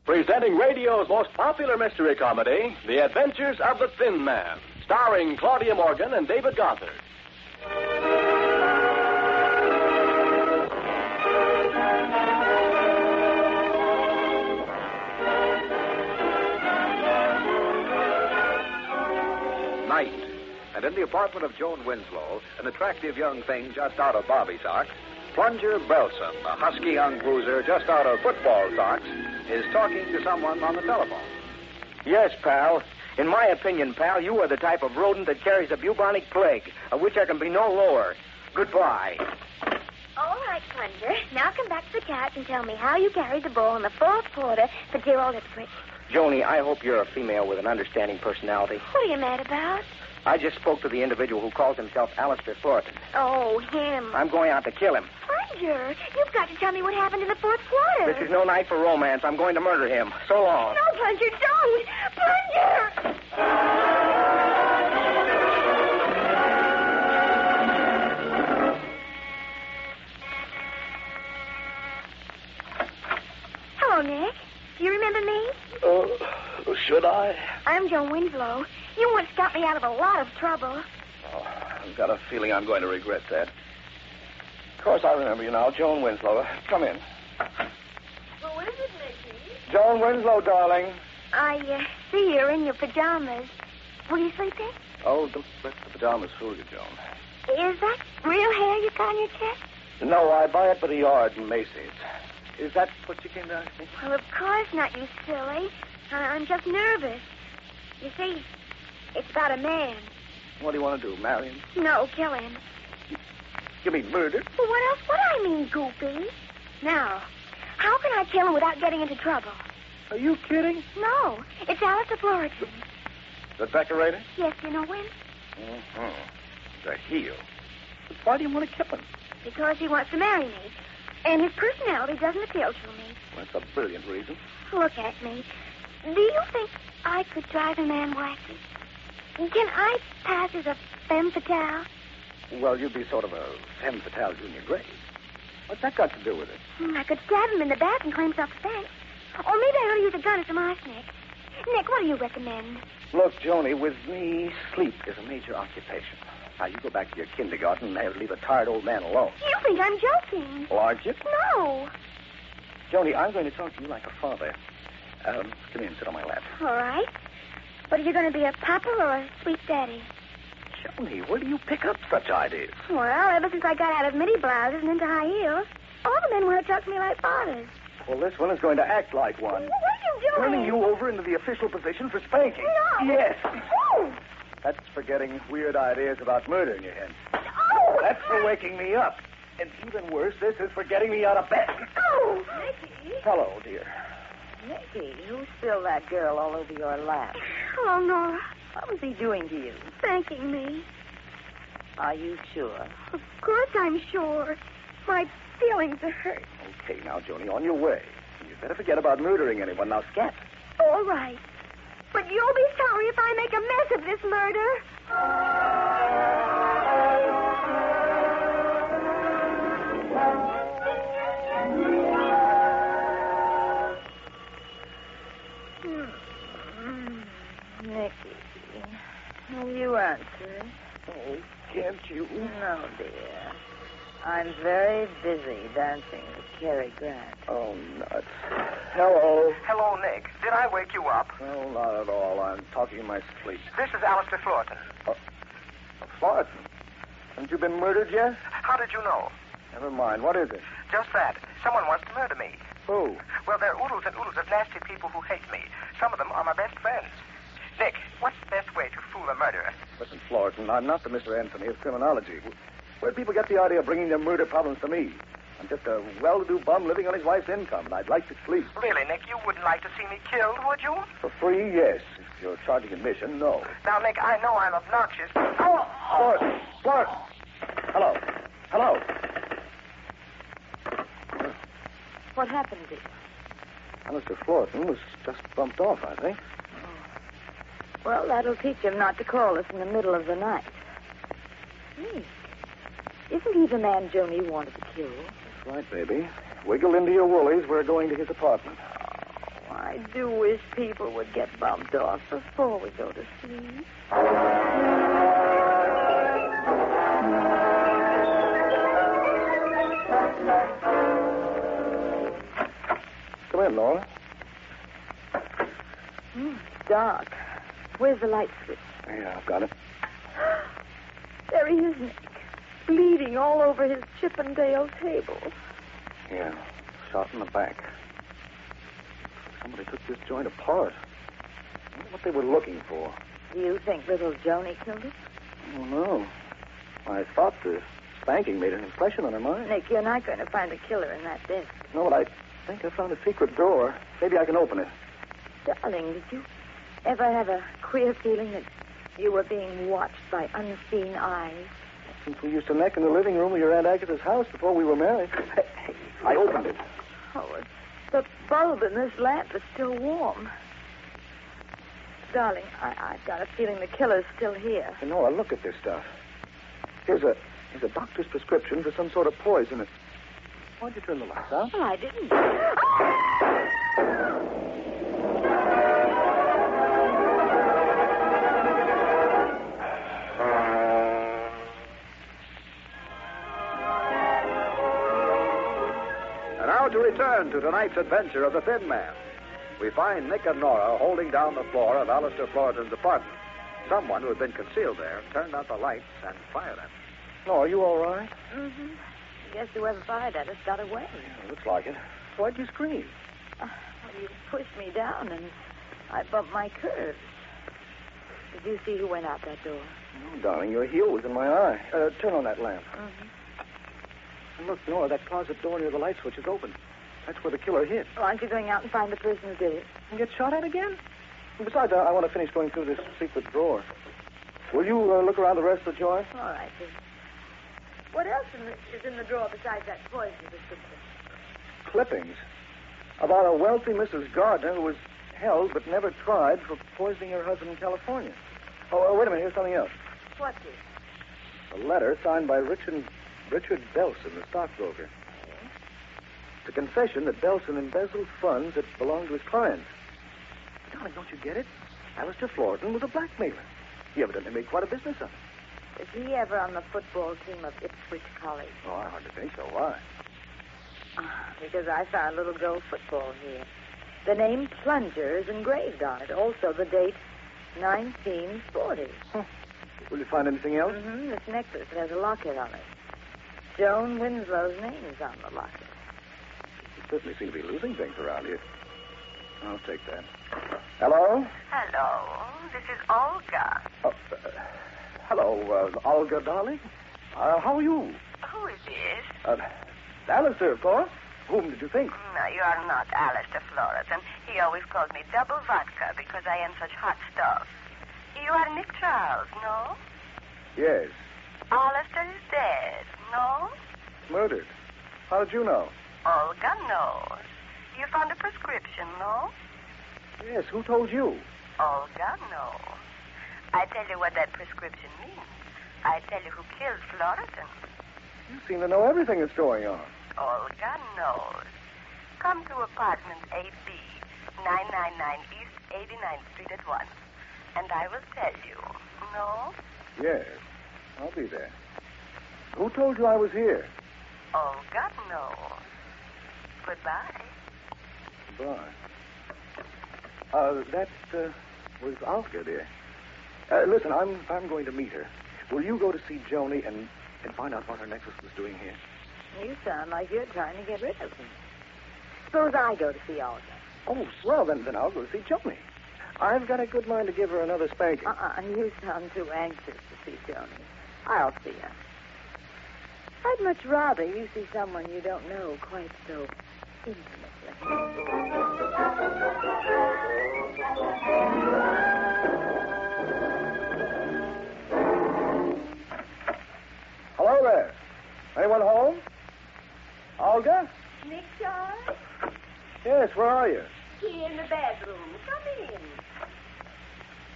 Presenting radio's most popular mystery comedy, The Adventures of the Thin Man, starring Claudia Morgan and David Gothard. Night, and in the apartment of Joan Winslow, an attractive young thing just out of bobby socks, Plunger Belson, a husky young bruiser just out of football socks, is talking to someone on the telephone. Yes, pal. In my opinion, pal, you are the type of rodent that carries the bubonic plague, of which I can be no lower. Goodbye. All right, Plunger. Now come back to the couch and tell me how you carried the ball in the fourth quarter for dear old Ipswich. Joni, I hope you're a female with an understanding personality. What are you mad about? I just spoke to the individual who calls himself Alistair Thornton. Oh, him. I'm going out to kill him. Plunger, you've got to tell me what happened in the fourth quarter. This is no night for romance. I'm going to murder him. So long. No, Plunger, don't. Plunger! Hello, Nick. Do you remember me? Should I? I'm Joan Winslow. You once got me out of a lot of trouble. Oh, I've got a feeling I'm going to regret that. Of course, I remember you now, Joan Winslow. Come in. Who is it, Nicky? Joan Winslow, darling. I see you're in your pajamas. Were you sleeping? Oh, don't let the pajamas fool you, Joan. Is that real hair you got on your chest? No, I buy it by the yard in Macy's. Is that what you came to ask me? Well, of course not, you silly. I'm just nervous. You see, it's about a man. What do you want to do, marry him? No, kill him. You mean murder? Well, what else would I mean, Goopy? Now, how can I kill him without getting into trouble? Are you kidding? No, it's Alistair Floridan. The decorator? Yes, you know him? Mm-hmm. The heel. Why do you want to kill him? Because he wants to marry me. And his personality doesn't appeal to me. Well, that's a brilliant reason. Look at me. Do you think I could drive a man wacky? Can I pass as a femme fatale? Well, you'd be sort of a femme fatale junior grade. What's that got to do with it? I could stab him in the back and claim self-defense. Or maybe I ought to use a gun or some arsenic. Nick, what do you recommend? Look, Joni, with me, sleep is a major occupation. Now, you go back to your kindergarten and leave a tired old man alone. You think I'm joking. Oh, aren't you? No. Joni, I'm going to talk to you like a father. Come here and sit on my lap. All right. But are you going to be a papa or a sweet daddy? Joni, where do you pick up such ideas? Well, ever since I got out of midi blouses and into high heels, all the men want to talk to me like fathers. Well, this one is going to act like one. What are you doing? Turning you over into the official position for spanking. No. Yes. Oh. That's for getting weird ideas about murdering you, Hen. Oh. That's for waking me up. And even worse, this is for getting me out of bed. Oh. Nicky. Hello, dear. Nicky, who spilled that girl all over your lap? Hello, Nora. What was he doing to you? Thanking me. Are you sure? Of course I'm sure. My feelings are hurt. Okay, now, Joni, on your way. You'd better forget about murdering anyone. Now, scat. All right. But you'll be sorry if I make a mess of this murder. Nicky, will you answer? Oh, can't you? No, dear. I'm very busy dancing with Cary Grant. Oh, nuts. Hello. Hello, Nick. Did I wake you up? No, not at all. I'm talking in my sleep. This is Alistair Floridan. Floridan? Haven't you been murdered yet? How did you know? Never mind. What is it? Just that. Someone wants to murder me. Who? Well, there are oodles and oodles of nasty people who hate me. Some of them are my best friends. Nick, what's the best way to fool a murderer? Listen, Floridan, I'm not the Mr. Anthony of criminology. Where'd people get the idea of bringing their murder problems to me? I'm just a well-to-do bum living on his wife's income, and I'd like to sleep. Really, Nick, you wouldn't like to see me killed, would you? For free, yes. If you're charging admission, no. Now, Nick, I know I'm obnoxious. Oh! Floridan! Floridan! Hello. Hello. What happened to you? Alistair Floridan was just bumped off, I think. Well, that'll teach him not to call us in the middle of the night. Nick, isn't he the man Joni wanted to kill? That's right, baby. Wiggle into your woolies. We're going to his apartment. Oh, I I do wish people would get bumped off before we go to sleep. Come in, Nora. It's dark. Where's the light switch? Yeah, I've got it. There he is, Nick. Bleeding all over his Chippendale table. Yeah, shot in the back. Somebody took this joint apart. I wonder what they were looking for. Do you think little Joni killed him? I don't know. I thought the spanking made an impression on her mind. Nick, you're not going to find a killer in that desk. No, but I think I found a secret door. Maybe I can open it. Darling, did you ever have a queer feeling that you were being watched by unseen eyes? Since we used to neck in the living room of your Aunt Agatha's house before we were married. Hey, I opened it. Oh, the bulb in this lamp is still warm. Darling, I've got a feeling the killer's still here. Hey, Nora, look at this stuff. Here's a doctor's prescription for some sort of poison. Why'd you turn the lights out? Well, I didn't. And now to return to tonight's adventure of the Thin Man. We find Nick and Nora holding down the floor of Alistair Floridan's apartment. Someone who had been concealed there turned out the lights and fired at him. Nora, are you all right? Mm-hmm. I guess whoever fired at us got away. Yeah, looks like it. Why'd you scream? Well, you pushed me down and I bumped my curves. Did you see who went out that door? Oh, darling, your heel was in my eye. Turn on that lamp. Mm-hmm. And look, Nora, that closet door near the light switch is open. That's where the killer hid. Well, aren't you going out and find the person who did it? And get shot at again? And besides, I want to finish going through this secret drawer. Will you look around the rest of the joint? All right, then. What else is in the drawer besides that poison prescription? Clippings. About a wealthy Mrs. Gardner who was held but never tried for poisoning her husband in California. Oh, wait a minute. Here's something else. What's it? A letter signed by Richard Belson, the stockbroker. It's a confession that Belson embezzled funds that belonged to his clients. Darling, don't you get it? Alistair Floridan was a blackmailer. He evidently made quite a business of it. Was he ever on the football team of Ipswich College? Oh, I hardly think so. Why? Because I found little girl football here. The name Plunger is engraved on it. Also the date 1940. Will you find anything else? Mm-hmm. This necklace has a locket on it. Joan Winslow's name is on the locket. You certainly seem to be losing things around here. I'll take that. Hello? Hello. This is Olga. Hello, Olga, darling. How are you? Who is this? Alistair, of course. Whom did you think? No, you are not Alistair Floridan. He always calls me double vodka because I am such hot stuff. You are Nick Charles, no? Yes. Alistair is dead, no? Murdered. How did you know? Olga knows. You found a prescription, no? Yes, who told you? Olga knows. I tell you what that prescription means. I tell you who killed Floridan. You seem to know everything that's going on. Olga knows. Come to apartment 8B, 999 East 89th Street at once, and I will tell you. No? Yes, I'll be there. Who told you I was here? Olga knows. Goodbye. Goodbye. That was Olga, dear. Listen, I'm going to meet her. Will you go to see Joni and find out what her necklace was doing here? You sound like you're trying to get rid of him. Suppose I go to see Olga. Oh, well, then I'll go to see Joni. I've got a good mind to give her another spanking. You sound too anxious to see Joni. I'll see her. I'd much rather you see someone you don't know quite so intimately. Hello there. Anyone home? Olga? Nick Charles? Yes, where are you? Here in the bedroom. Come in.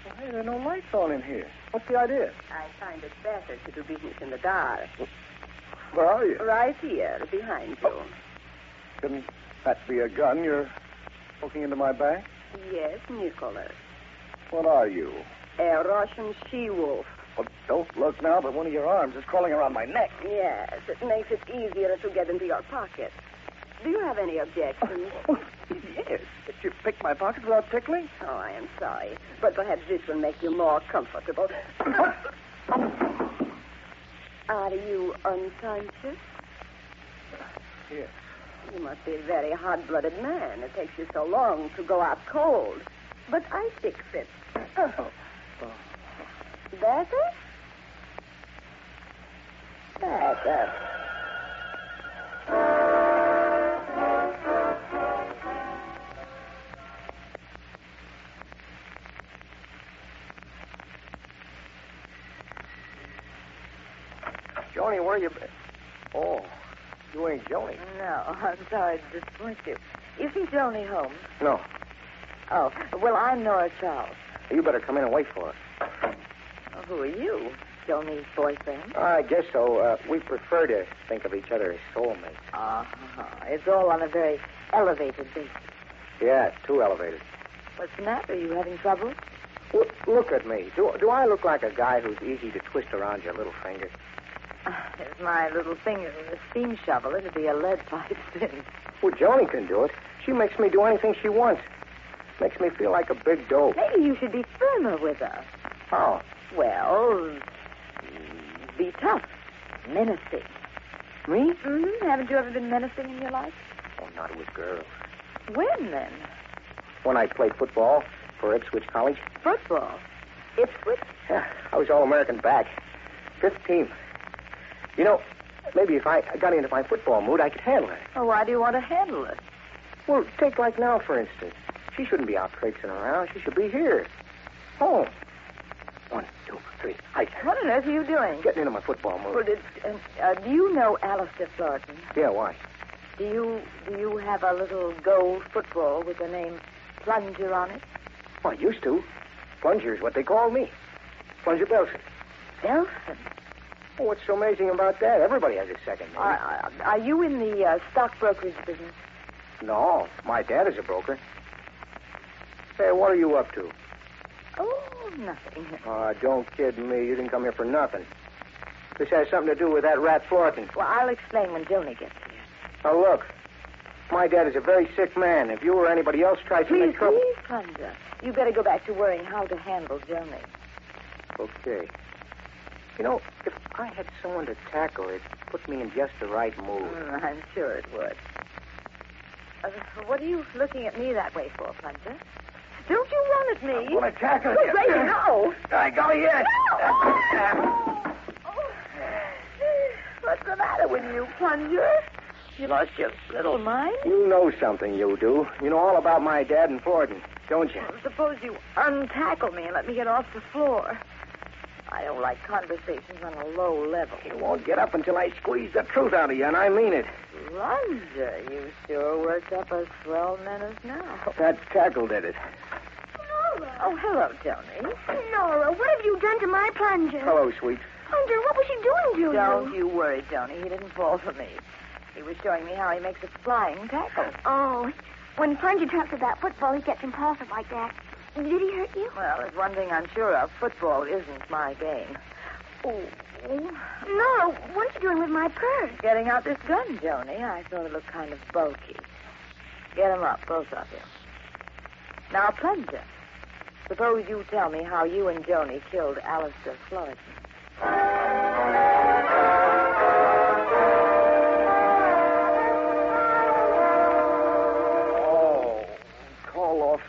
Well, hey, there are no lights on in here. What's the idea? I find it better to do business in the dark. Where are you? Right here, behind you. Couldn't that be a gun you're Looking into my bag? Yes, Nicholas. What are you? A Russian she-wolf. Well, don't look now, but one of your arms is crawling around my neck. Yes, it makes it easier to get into your pocket. Do you have any objections? Yes. Did you pick my pocket without tickling? Oh, I am sorry. But perhaps this will make you more comfortable. Are you unconscious? Yes. You must be a very hot-blooded man. It takes you so long to go out cold. But I fix it. Better? Better. Joni, where you been? Oh, you ain't Joni. No, I'm sorry to disappoint you. Isn't Joni home? No. Oh, well, I'm Nora Charles. You better come in and wait for us. Oh, who are you? Joni's boyfriend? I guess so. We prefer to think of each other as soulmates. Uh-huh. It's all on a very elevated basis. Yeah, too elevated. What's the matter? Are you having trouble? Look at me. Do I look like a guy who's easy to twist around your little finger? If my little finger in a steam shovel, it'd be a lead pipe thin. Well, Joni can do it. She makes me do anything she wants. Makes me feel like a big dope. Maybe you should be firmer with her. How? Well, be tough. Menacing. Me? Mm-hmm. Haven't you ever been menacing in your life? Oh, not with girls. When, then? When I played football for Ipswich College. Football? Ipswich? Yeah, I was All-American back. 5th team. You know, maybe if I got into my football mood, I could handle it. Oh, why do you want to handle it? Well, take like now, for instance. She shouldn't be out traipsing around. She should be here. Home. 1, 2, 3. What on earth are you doing? Getting into my football mood. Well, do you know Alistair Florton? Yeah, why? Do you have a little gold football with the name Plunger on it? Well, I used to. Plunger is what they call me. Plunger Belson. Belson? Oh, what's so amazing about that? Everybody has a second name. Are you in the stock brokerage business? No, my dad is a broker. Hey, what are you up to? Oh, nothing. Don't kid me. You didn't come here for nothing. This has something to do with that rat Florton. Well, I'll explain when Joni gets here. Now, look. My dad is a very sick man. If you or anybody else tries to make trouble... Please, Plunger. You better go back to worrying how to handle Joni. Okay. You know, if I had someone to tackle, it put me in just the right mood. I'm sure it would. What are you looking at me that way for, Plunger? Don't you run at me. I want to tackle you. you. Wait, no. I got you. No. What's the matter with you, Plunger? You lost your little mind? You know something, you do. You know all about my dad and Florton, don't you? Well, suppose you untackle me and let me get off the floor. I don't like conversations on a low level. You won't get up until I squeeze the truth out of you, and I mean it. Plunger, you sure worked up a swell menace now. That tackle did it. Nora. Oh, hello, Joni. Nora, what have you done to my Plunger? Hello, sweet. Plunger, what was he doing to you? Don't you worry, Joni. He didn't fall for me. He was showing me how he makes a flying tackle. Oh, when Plunger talks about football, he gets impulsive like that. Did he hurt you? Well, there's one thing I'm sure of. Football isn't my game. Oh. Nora, what are you doing with my purse? Getting out this gun, Joni. I thought it looked kind of bulky. Get him up, both of you. Now, Plunger, suppose you tell me how you and Joni killed Alistair Florton.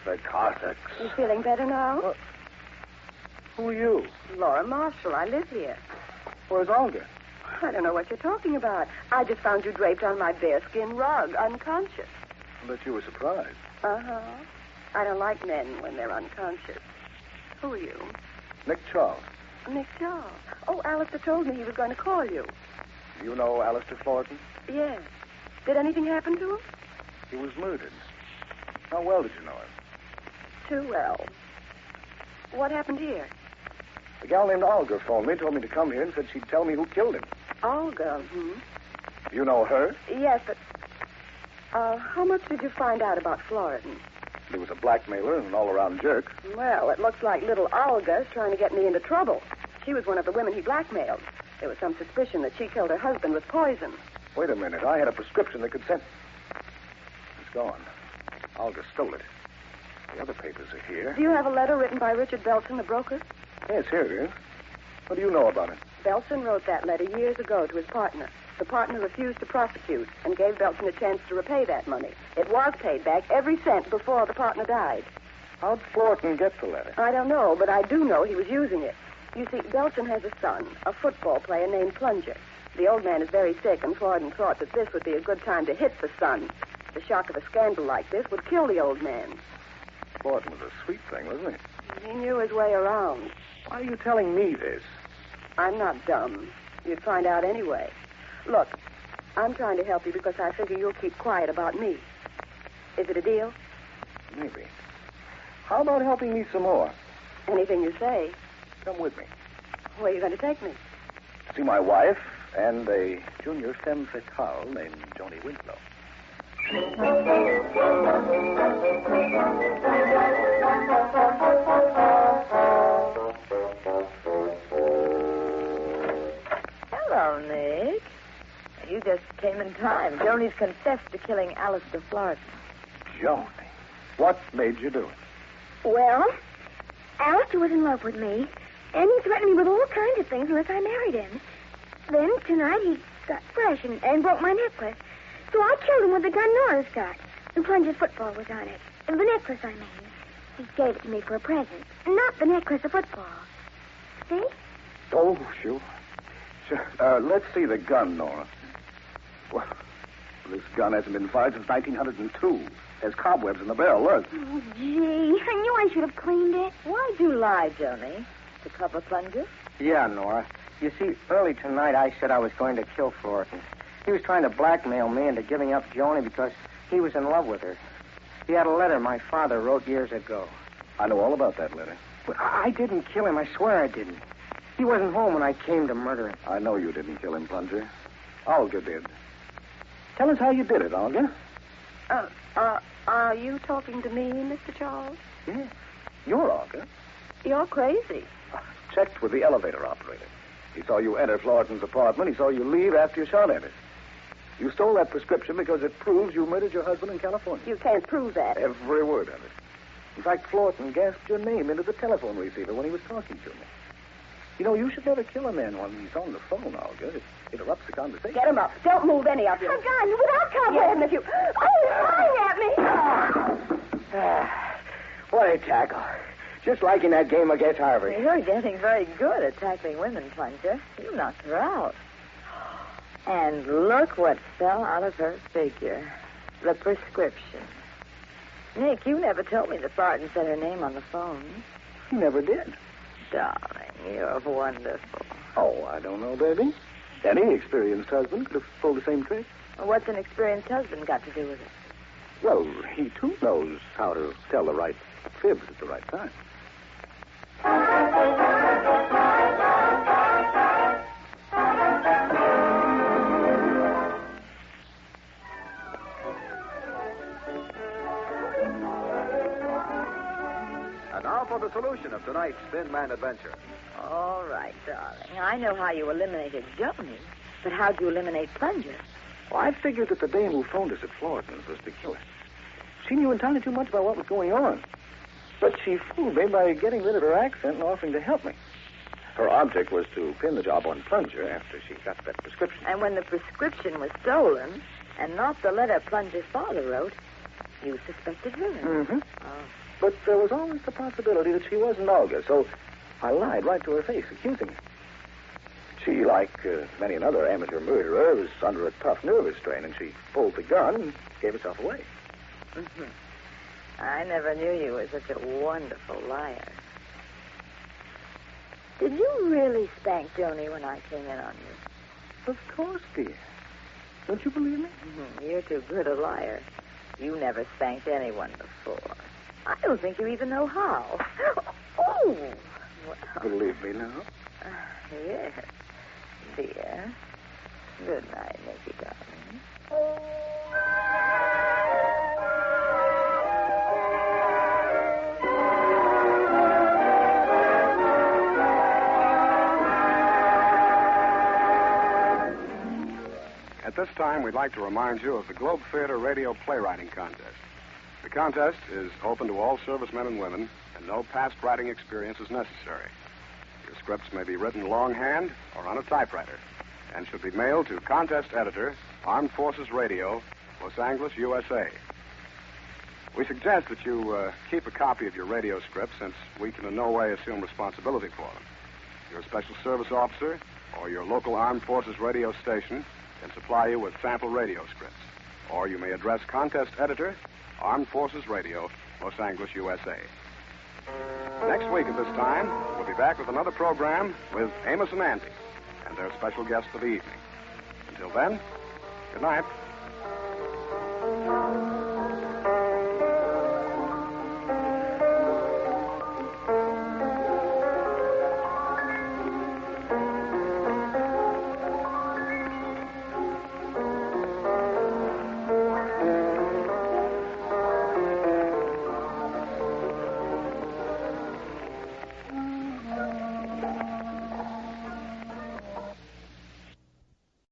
The Cossacks. You feeling better now? Who are you? Laura Marshall. I live here. Where's Olga? I don't know what you're talking about. I just found you draped on my bearskin rug, unconscious. I bet you were surprised. Uh-huh. I don't like men when they're unconscious. Who are you? Nick Charles. Nick Charles. Oh, Alistair told me he was going to call you. You know Alistair Florton? Yes. Did anything happen to him? He was murdered. How well did you know him? Too well. What happened here? A gal named Olga phoned me, told me to come here, and said she'd tell me who killed him. Olga, You know her? Yes, but... how much did you find out about Florton? He was a blackmailer and an all-around jerk. Well, it looks like little Olga's trying to get me into trouble. She was one of the women he blackmailed. There was some suspicion that she killed her husband with poison. Wait a minute. I had a prescription that could send... It's gone. Olga stole it. The other papers are here. Do you have a letter written by Richard Belson, the broker? Yes, here it is. What do you know about it? Belson wrote that letter years ago to his partner. The partner refused to prosecute and gave Belson a chance to repay that money. It was paid back every cent before the partner died. How'd Florton get the letter? I don't know, but I do know he was using it. You see, Belson has a son, a football player named Plunger. The old man is very sick, and Florton thought that this would be a good time to hit the son. The shock of a scandal like this would kill the old man. Florton was a sweet thing, wasn't he? He knew his way around. Why are you telling me this? I'm not dumb. You'd find out anyway. Look, I'm trying to help you because I figure you'll keep quiet about me. Is it a deal? Maybe. How about helping me some more? Anything you say. Come with me. Where are you going to take me? See my wife and a junior femme fatale named Joni Winslow. Hello, Nick. You just came in time. Joni's confessed to killing Alistair Florton. Joni, what made you do it? Well, Alistair was in love with me, and he threatened me with all kinds of things unless I married him. Then, tonight, he got fresh and broke my necklace. So I killed him with the gun Nora's got. And Plunger's football was on it. The necklace, I mean. He gave it to me for a present. Not the necklace, the football. See? Oh, sure. Let's see the gun, Nora. Well, this gun hasn't been fired since 1902. There's cobwebs in the barrel, look. Oh, gee. I knew I should have cleaned it. Why'd you lie, Joni? To cover Plunger? Yeah, Nora. You see, early tonight I said I was going to kill Florton. He was trying to blackmail me into giving up Joni because he was in love with her. He had a letter my father wrote years ago. I know all about that letter. But I didn't kill him. I swear I didn't. He wasn't home when I came to murder him. I know you didn't kill him, Plunger. Olga did. Tell us how you did it, Olga. Are you talking to me, Mr. Charles? Yes. You're Olga. You're crazy. Checked with the elevator operator. He saw you enter Florton's apartment. He saw you leave after you shot at it. You stole that prescription because it proves you murdered your husband in California. You can't prove that. Every word of it. In fact, Florton gasped your name into the telephone receiver when he was talking to me. You know, you should never kill a man while he's on the phone, Olga. It interrupts the conversation. Get him up. Don't move any of you. A gun without cover. If you... Oh, he's flying at me. What a tackle. Just like in that game against Harvard. You're getting very good at tackling women, Plunger. You knocked her out. And look what fell out of her figure. The prescription. Nick, you never told me that Florton said her name on the phone. He never did. Darling, you're wonderful. Oh, I don't know, baby. Any experienced husband could have pulled the same trick. Well, what's an experienced husband got to do with it? Well, he, too, knows how to tell the right fibs at the right time. And now for the solution of tonight's Thin Man adventure. All right, darling. I know how you eliminated Joni, but how'd you eliminate Plunger? Well, I figured that the dame who phoned us at Floridan's was the killer. She knew entirely too much about what was going on. But she fooled me by getting rid of her accent and offering to help me. Her object was to pin the job on Plunger after she got that prescription. And when the prescription was stolen, and not the letter Plunger's father wrote, you suspected her. Mm-hmm. Oh. But there was always the possibility that she wasn't Olga, so I lied right to her face, accusing her. She, like many another amateur murderer, was under a tough nervous strain, and she pulled the gun and gave herself away. Mm-hmm. I never knew you were such a wonderful liar. Did you really spank Joni when I came in on you? Of course, dear. Don't you believe me? Mm-hmm. You're too good a liar. You never spanked anyone before. I don't think you even know how. Oh! Well. Believe me now? Yes, dear. Good night, Nicky, darling. time, we'd like to remind you of the Globe Theater Radio Playwriting Contest. The contest is open to all servicemen and women, and no past writing experience is necessary. Your scripts may be written longhand or on a typewriter and should be mailed to Contest Editor, Armed Forces Radio, Los Angeles, USA. We suggest that you keep a copy of your radio script since we can in no way assume responsibility for them. Your special service officer or your local Armed Forces radio station can supply you with sample radio scripts. Or you may address Contest Editor, Armed Forces Radio, Los Angeles, USA. Next week at this time, we'll be back with another program with Amos and Andy and their special guest for the evening. Until then, good night.